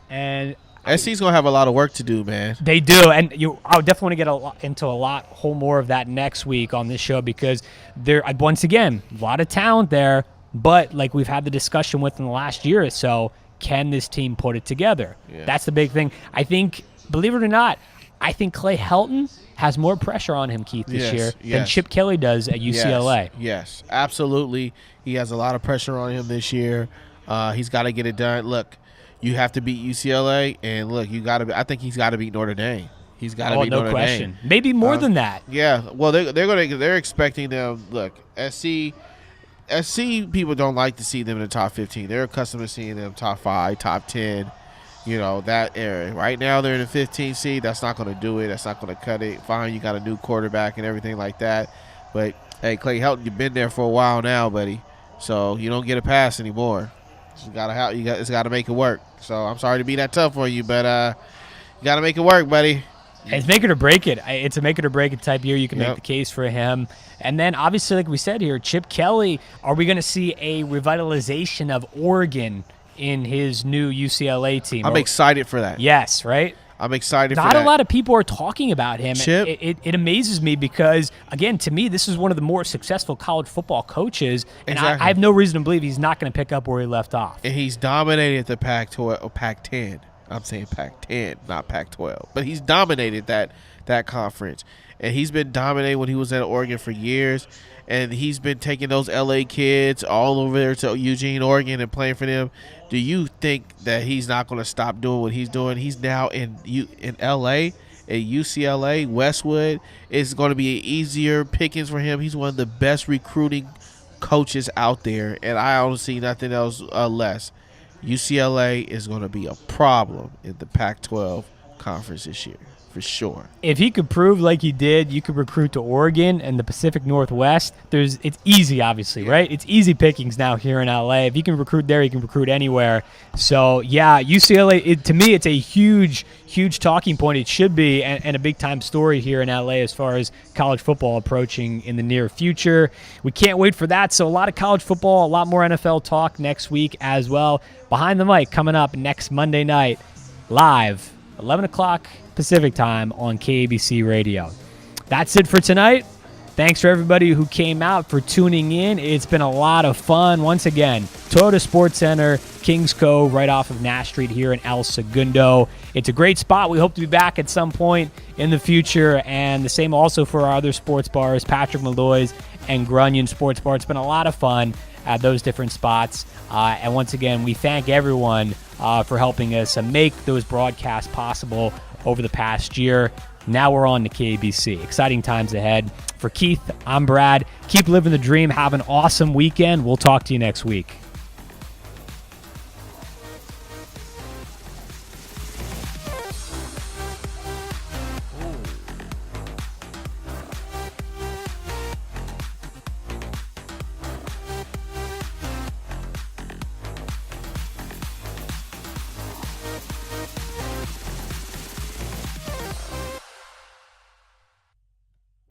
S1: And
S2: SC's going to have a lot of work to do, man.
S1: They do, and I would definitely want to get into a whole more of that next week on this show because there, once again, a lot of talent there, but like we've had the discussion with in the last year or so, can this team put it together? Yeah. That's the big thing. I think, believe it or not, I think Clay Helton has more pressure on him, Keith, this year than Chip Kelly does at UCLA.
S2: Yes, absolutely. He has a lot of pressure on him this year. He's got to get it done. Look, you have to beat UCLA, and look, I think he's got to beat Notre Dame. He's got to beat Notre Dame.
S1: Maybe more than that.
S2: Yeah. Well, they're expecting them. Look, SC people don't like to see them in the top 15. They're accustomed to seeing them top 5, top 10. That area. Right now they're in the 15th seed. That's not going to do it. That's not going to cut it. Fine, you got a new quarterback and everything like that. But hey, Clay Helton, you've been there for a while now, buddy. So you don't get a pass anymore. It's got to make it work. So I'm sorry to be that tough for you, but you got to make it work, buddy.
S1: It's make it or break it. It's a make it or break it type year. You can make the case for him. And then, obviously, like we said here, Chip Kelly, are we going to see a revitalization of Oregon in his new UCLA team?
S2: I'm excited for that.
S1: Yes, right?
S2: I'm excited for that.
S1: Not a lot of people are talking about him.
S2: Chip.
S1: It amazes me because, again, to me, this is one of the more successful college football coaches, and I have no reason to believe he's not going to pick up where he left off.
S2: And he's dominated the Pac-12 or Pac-10. I'm saying Pac-10, not Pac-12. But he's dominated that conference. And he's been dominating when he was at Oregon for years. And he's been taking those L.A. kids all over there to Eugene, Oregon, and playing for them. Do you think that he's not going to stop doing what he's doing? He's now in L.A., at UCLA, Westwood. It's going to be an easier pickings for him. He's one of the best recruiting coaches out there, and I don't see nothing else less. UCLA is going to be a problem in the Pac-12 conference this year, for sure.
S1: If he could prove like he did, you could recruit to Oregon and the Pacific Northwest. It's easy, obviously, right? It's easy pickings now here in LA. If he can recruit there, he can recruit anywhere. So, yeah, UCLA, to me, it's a huge, huge talking point. It should be, and a big-time story here in LA as far as college football approaching in the near future. We can't wait for that. So a lot of college football, a lot more NFL talk next week as well. Behind the Mic coming up next Monday night, live, 11 o'clock Pacific time on KABC Radio. That's it for tonight. Thanks for everybody who came out for tuning in. It's been a lot of fun. Once again, Toyota Sports Center, Kings Cove, right off of Nash Street here in El Segundo. It's a great spot. We hope to be back at some point in the future. And the same also for our other sports bars, Patrick Malloy's and Grunion Sports Bar. It's been a lot of fun at those different spots. And once again, we thank everyone for helping us make those broadcasts possible over the past year. Now we're on to KABC. Exciting times ahead. For Keith, I'm Brad. Keep living the dream. Have an awesome weekend. We'll talk to you next week.